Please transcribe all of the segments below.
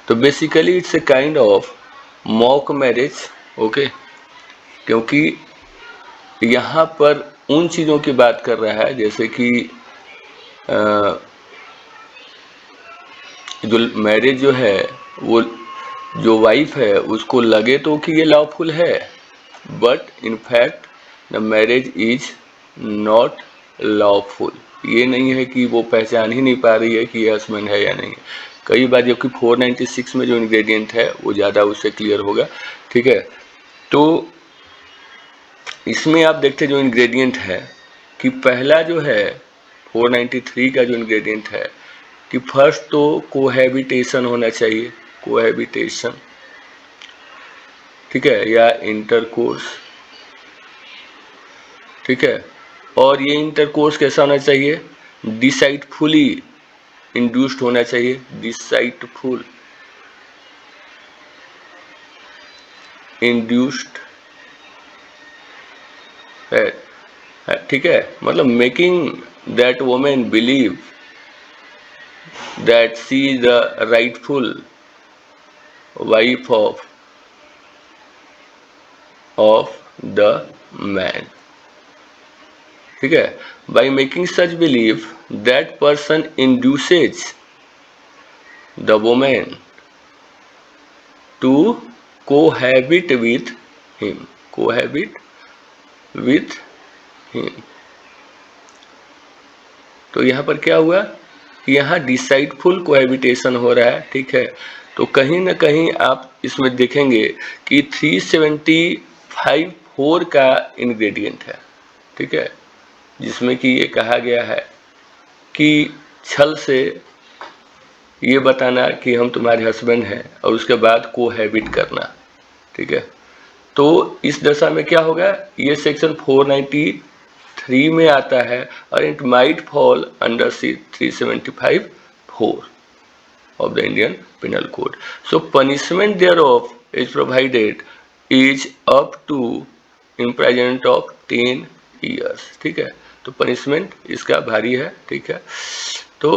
तो basically it's a kind of mock marriage, okay, क्योंकि यहाँ पर उन चीज़ों की बात कर रहा है जैसे कि जो मैरिज जो है वो जो वाइफ है उसको लगे तो कि ये लॉफुल है, but in fact the marriage is not lawful. ये नहीं है कि वो पहचान ही नहीं पा रही है कि ये हस्बैंड है या नहीं। कई बार जबकि 496 में जो इंग्रेडिएंट है वो ज़्यादा उससे क्लियर होगा, ठीक है। तो इसमें आप देखते जो इंग्रेडिएंट है कि पहला जो है 493 का जो इंग्रेडिएंट है कि फर्स्ट तो कोहैबिटेशन होना चाहिए, कोहैबिटेशन, ठीक है, या इंटरकोर्स, ठीक है। और ये इंटरकोर्स कैसा होना चाहिए, डिसाइडफुली इंड्यूस्ड होना चाहिए, डिसाइडफुल इंड्यूस्ड है, ठीक है, मतलब making that women believe that she is the rightful wife of the man, ठीक है। By making such believe that person induces the women to cohabit with him, cohabit with him. तो यहाँ पर क्या हुआ कि यहाँ डिसाइडफुल कोहैबिटेशन हो रहा है, ठीक है। तो कहीं ना कहीं आप इसमें देखेंगे कि 375 4 का इंग्रेडिएंट है, ठीक है, जिसमें कि ये कहा गया है कि छल से ये बताना कि हम तुम्हारे हस्बैंड हैं और उसके बाद कोहैबिट करना, ठीक है। तो इस दशा में क्या होगा, ये सेक्शन 493 में आता है और it might fall under 375 4 of the Indian Penal Code. So punishment thereof is provided is up to imprisonment of 10 years, ठीक है। तो पनिशमेंट इसका भारी है, ठीक है। तो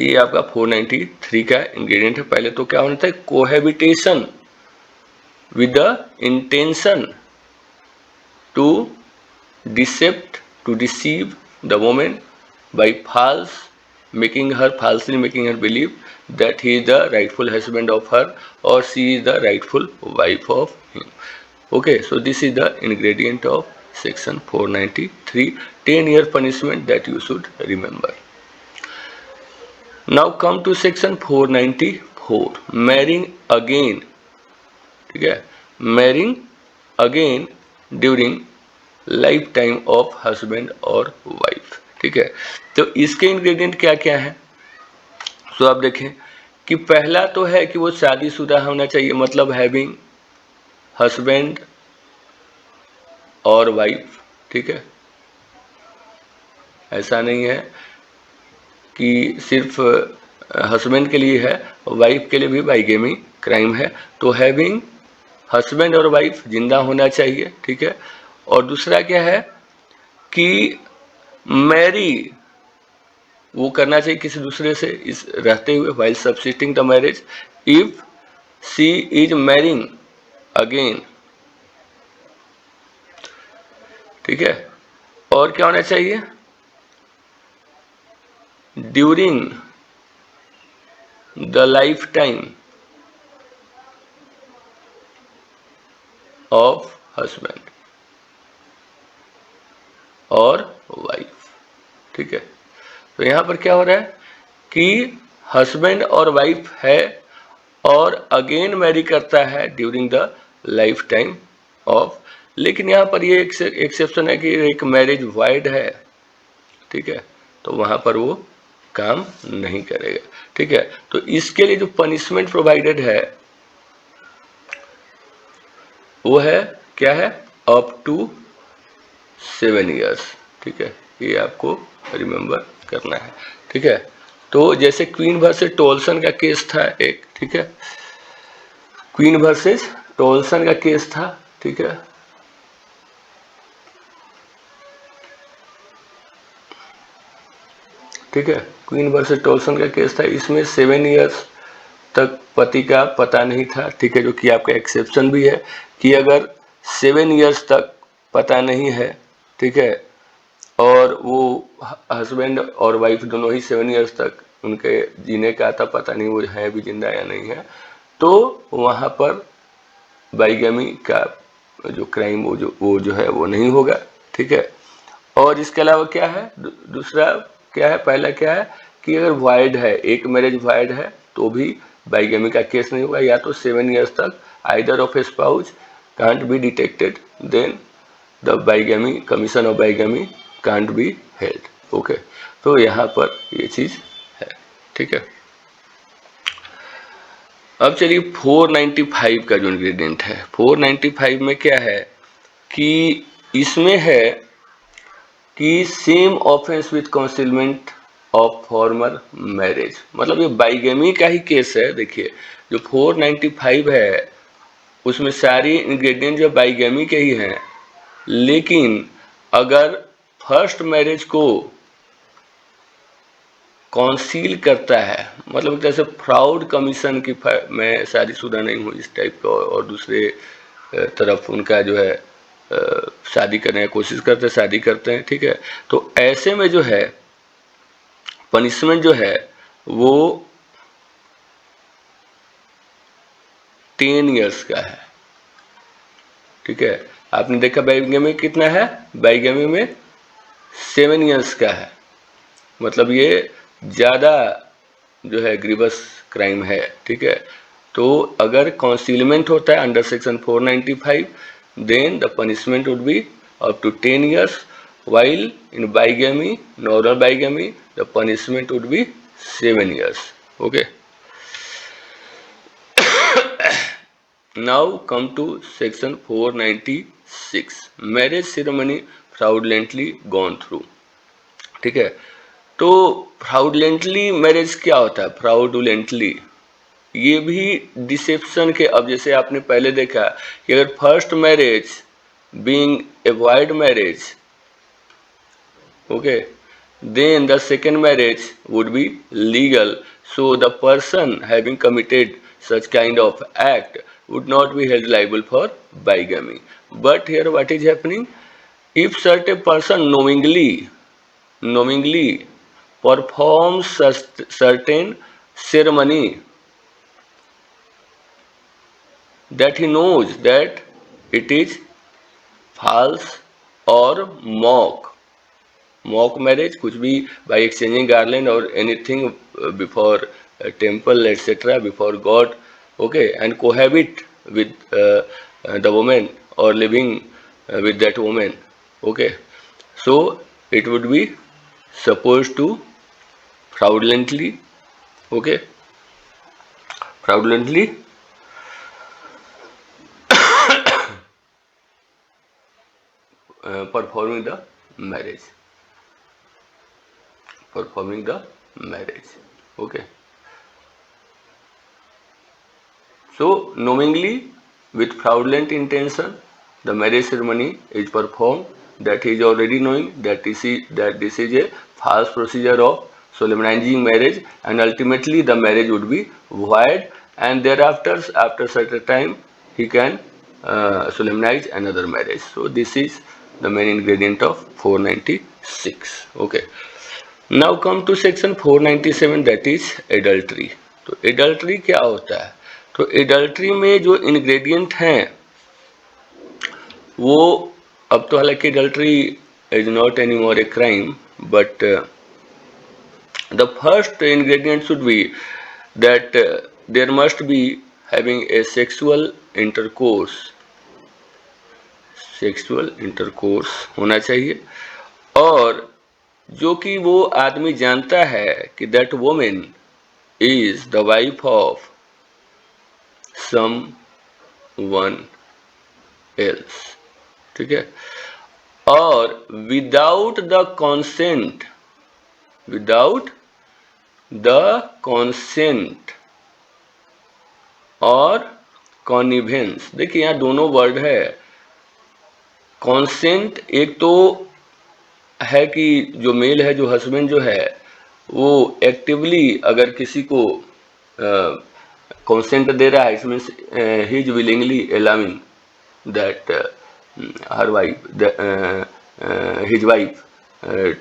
ये आपका 493 का इंग्रेडिएंट है। पहले तो क्या होना था, cohabitation with the intention to deceive the woman by falsely making her believe that he is the rightful husband of her or she is the rightful wife of him. Okay, so this is the ingredient of section 493, 10-year punishment that you should remember. Now come to section 494, marrying again, ठीक है, marrying again during life time of husband और wife, ठीक है। तो इसके ingredient क्या क्या है, तो आप देखें कि पहला तो है कि वो शादीशुदा होना चाहिए, मतलब हैविंग हस्बैंड और वाइफ, ठीक है। ऐसा नहीं है कि सिर्फ हस्बैंड के लिए है, वाइफ के लिए भी बाइगेमी क्राइम है। तो हैविंग हस्बैंड और वाइफ जिंदा होना चाहिए, ठीक है। और दूसरा क्या है कि मैरी वो करना चाहिए किसी दूसरे से इस रहते हुए, while subsisting the marriage, if she is marrying again, ठीक है। और क्या होना चाहिए, during the life time of husband और वाइफ, ठीक है। तो यहां पर क्या हो रहा है कि हस्बैंड और वाइफ है और अगेन मैरी करता है during the life time of, लेकिन यहाँ पर ये एक्सेप्शन है कि एक मैरिज वाइड है, ठीक है, तो वहां पर वो काम नहीं करेगा, ठीक है। तो इसके लिए जो पनिशमेंट प्रोवाइडेड है वो है क्या है, अप टू 7 years, ठीक है। ये आपको रिमेंबर करना है, ठीक है। तो जैसे क्वीन वर्सेस टोल्सन का केस था एक, ठीक है, क्वीन वर्सेस टोल्सन का केस था, ठीक है। ठीक है, क्वीन वर्सेस टोल्सन का केस था, इसमें 7 years तक पति का पता नहीं था, ठीक है, जो कि आपका एक्सेप्शन भी है कि अगर 7 इयर्स तक पता नहीं है, ठीक है, और वो हस्बैंड और वाइफ दोनों ही 7 इयर्स तक उनके जीने का था, पता नहीं वो है भी जिंदा या नहीं है, तो वहाँ पर बाइगेमी का जो क्राइम वो जो है वो नहीं होगा, ठीक है। और इसके अलावा क्या है, दूसरा क्या है, पहला क्या है कि अगर वाइड है, एक मैरिज वाइड है तो भी बाइगेमी का केस नहीं होगा, या तो 7 इयर्स तक either of a spouse can't be detected, then the bigamy commission of bigamy can't be held. Okay, तो यहाँ पर ये चीज है, ठीक है। अब चलिए 495 का जो इंग्रेडिएंट है, 495 में क्या है कि इसमें है कि same offence with concealment of former marriage, मतलब ये बाइगेमी का ही केस है। देखिए जो 495 है उसमें सारी इंग्रेडिएंट जो बाइगेमी के ही हैं, लेकिन अगर फर्स्ट मैरिज को कॉन्सील करता है, मतलब जैसे फ्रॉड कमीशन की मैं शादीशुदा नहीं हूँ इस टाइप का, और दूसरे तरफ उनका जो है शादी करने की कोशिश करते हैं, शादी करते हैं, ठीक है, तो ऐसे में जो है पनिशमेंट जो है वो 10 इयर्स का है, ठीक है। आपने देखा बाइगेमी कितना है, बाइगेमी में 7 इयर्स का है, मतलब ये ज़्यादा जो है ग्रीवस क्राइम है, ठीक है। तो अगर कंसीलमेंट होता है under section 495, then the punishment would be up to 10 years, while in bigamy, normal bigamy, the punishment would be 7 years. Okay. Now come to section 496, marriage ceremony fraudulently gone through, ठीक है। तो फ्राउडुलेंटली marriage क्या होता है, फ्राउडुलेंटली ये भी dissipation के, अब जैसे आपने पहले देखा कि अगर first marriage being a wide marriage, okay, then the second marriage would be legal, so the person having committed such kind of act would not be held liable for bigamy. But here what is happening, if certain person knowingly performs certain ceremony that he knows that it is false or mock marriage, कुछ भी by exchanging garland or anything before temple etc, before God, okay, and cohabit with the woman or living with that woman, okay, so it would be supposed to fraudulently, okay, fraudulently performing the marriage, okay. So knowingly with fraudulent intention the marriage ceremony is performed, that he is already knowing that this is a false procedure of solemnizing marriage, and ultimately the marriage would be void, and thereafter after certain time he can solemnize another marriage. So this is the main ingredient of 496, okay. Now come to section 497, that is adultery. तो adultery क्या होता है, तो adultery में जो ingredient हैं वो, अब तो हालांकि adultery is not anymore a crime, but the first ingredient should be that there must be having a sexual intercourse होना चाहिए, और जो कि वो आदमी जानता है कि that women is the wife of someone else, ठीक है, और विदाउट द कॉन्सेंट और कॉनिवेंस। देखिए यहाँ दोनों वर्ड है, कॉन्सेंट एक तो है कि जो मेल है, जो हस्बैंड जो है वो एक्टिवली अगर किसी को consent दे रहा है, it means he is willingly allowing that her wife, his wife,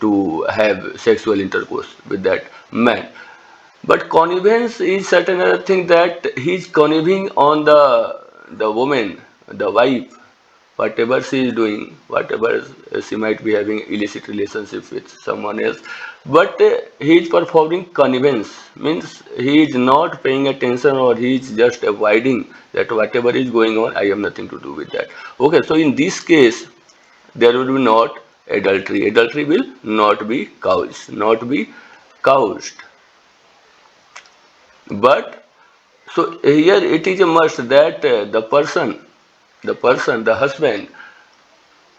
to have sexual intercourse with that man. But connivance is certain other thing, that he is conniving on the woman, the wife, whatever she is doing, whatever she might be having illicit relationship with someone else, but he is performing connivance, means he is not paying attention, or he is just avoiding that whatever is going on, I have nothing to do with that. Okay, so in this case, there will be not adultery. Adultery will not be caused. But so here it is a must that the husband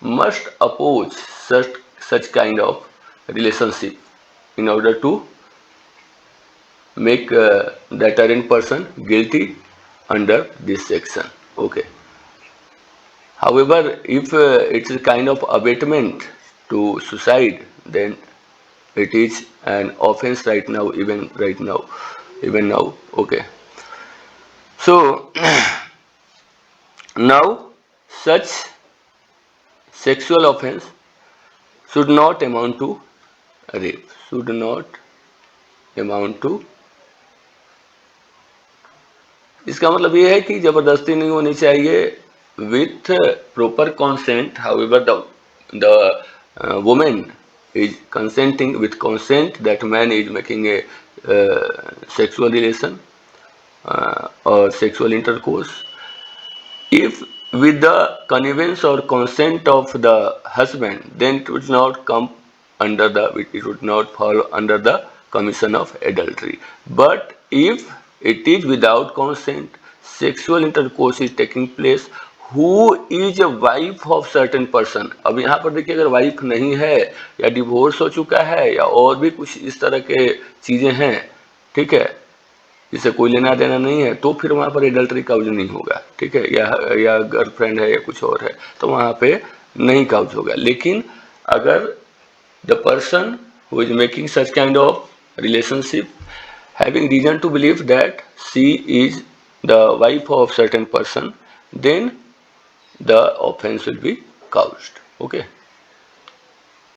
must oppose such kind of relationship in order to make that errant person guilty under this section. Okay. However, if it's a kind of abatement to suicide, then it is an offense right now, even now. Okay. So now such sexual offense should not amount to rape, should not amount to, इसका मतलब ये है कि जबरदस्ती नहीं होनी चाहिए, with proper consent. However, the woman is consenting, with consent, that man is making a sexual relation or sexual intercourse. If with the connivance or consent of the husband, then it would not come under it would not fall under the commission of adultery. But if it is without consent, sexual intercourse is taking place, who is a wife of certain person. अब यहाँ पर देखिए, अगर wife नहीं है या divorce हो चुका है या और भी कुछ इस तरह के चीजें हैं, ठीक है, जिसे कोई लेना देना नहीं है, तो फिर वहां पर एडल्ट्री काउज नहीं होगा, ठीक है, या गर्लफ्रेंड है या कुछ और है, तो वहां पे नहीं काउज होगा. लेकिन अगर the person who is making such kind of relationship having reason to believe that she is the wife of certain person, then the offense will be caused. Okay.